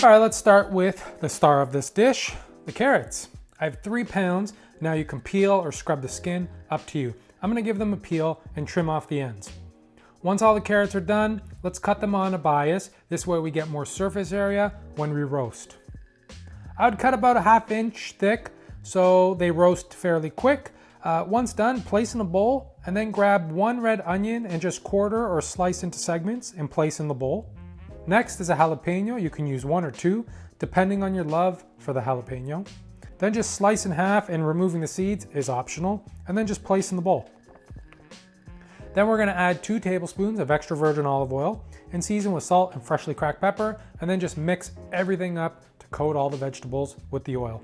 All right, let's start with the star of this dish, the carrots. I have 3 pounds. Now you can peel or scrub the skin, up to you. I'm gonna give them a peel and trim off the ends. Once all the carrots are done, let's cut them on a bias. This way we get more surface area when we roast. I would cut about a 1/2 inch thick so they roast fairly quick. Once done, place in a bowl and then grab 1 red onion and just quarter or slice into segments and place in the bowl. Next is a jalapeno. You can use 1 or 2, depending on your love for the jalapeno. Then just slice in half, and removing the seeds is optional, and then just place in the bowl. Then we're gonna add 2 tablespoons of extra virgin olive oil and season with salt and freshly cracked pepper, and then just mix everything up to coat all the vegetables with the oil.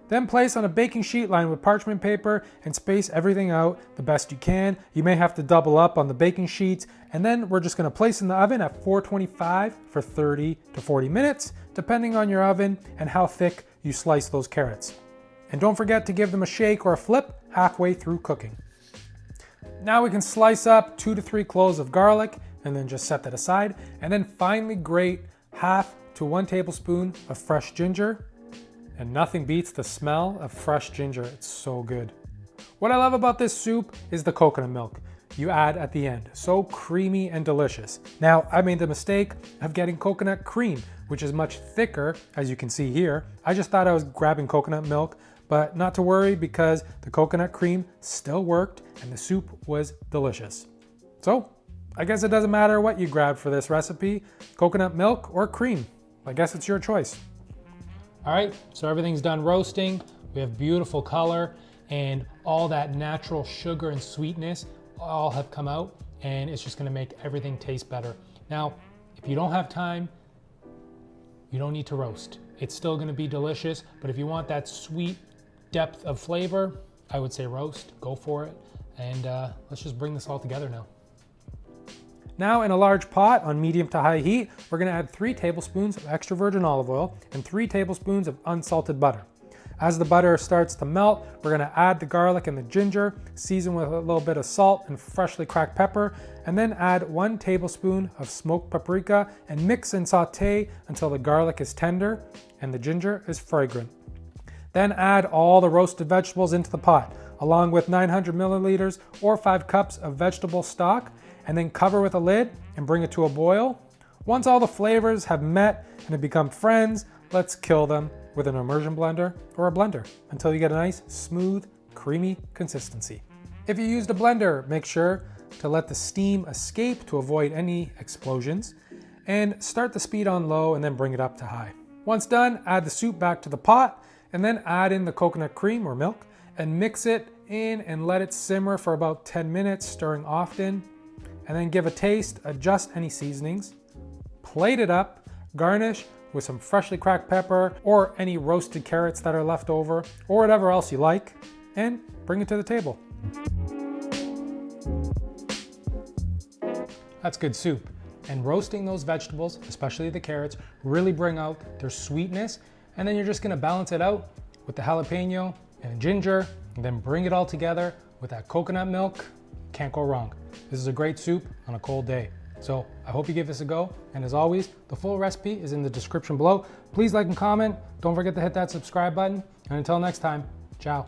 Then place on a baking sheet lined with parchment paper and space everything out the best you can. You may have to double up on the baking sheets, and then we're just gonna place in the oven at 425 for 30 to 40 minutes, depending on your oven and how thick you slice those carrots. And don't forget to give them a shake or a flip halfway through cooking. Now we can slice up 2 to 3 cloves of garlic and then just set that aside, and then finally grate 1/2 to 1 tablespoon of fresh ginger. And nothing beats the smell of fresh ginger. It's so good. What I love about this soup is the coconut milk you add at the end. So creamy and delicious. Now, I made the mistake of getting coconut cream, which is much thicker, as you can see here. I just thought I was grabbing coconut milk, but not to worry, because the coconut cream still worked and the soup was delicious. So I guess it doesn't matter what you grab for this recipe, coconut milk or cream. I guess it's your choice. All right, so everything's done roasting. We have beautiful color, and all that natural sugar and sweetness all have come out, and it's just gonna make everything taste better. Now, if you don't have time, you don't need to roast. It's still gonna be delicious, but if you want that sweet depth of flavor, I would say roast, go for it. And let's just bring this all together now. Now in a large pot on medium to high heat, we're gonna add 3 tablespoons of extra virgin olive oil and 3 tablespoons of unsalted butter. As the butter starts to melt, we're gonna add the garlic and the ginger, season with a little bit of salt and freshly cracked pepper, and then add 1 tablespoon of smoked paprika and mix and saute until the garlic is tender and the ginger is fragrant. Then add all the roasted vegetables into the pot, along with 900 milliliters or 5 cups of vegetable stock, and then cover with a lid and bring it to a boil. Once all the flavors have met and have become friends, let's kill them with an immersion blender or a blender until you get a nice, smooth, creamy consistency. If you used a blender, make sure to let the steam escape to avoid any explosions, and start the speed on low and then bring it up to high. Once done, add the soup back to the pot, and then add in the coconut cream or milk and mix it in and let it simmer for about 10 minutes, stirring often. And then give a taste, adjust any seasonings, plate it up, garnish with some freshly cracked pepper or any roasted carrots that are left over, or whatever else you like, and bring it to the table. That's good soup. And roasting those vegetables, especially the carrots, really bring out their sweetness, and then you're just gonna balance it out with the jalapeno and ginger, and then bring it all together with that coconut milk. Can't go wrong. This is a great soup on a cold day. So I hope you give this a go. And as always, the full recipe is in the description below. Please like and comment. Don't forget to hit that subscribe button. And until next time, ciao.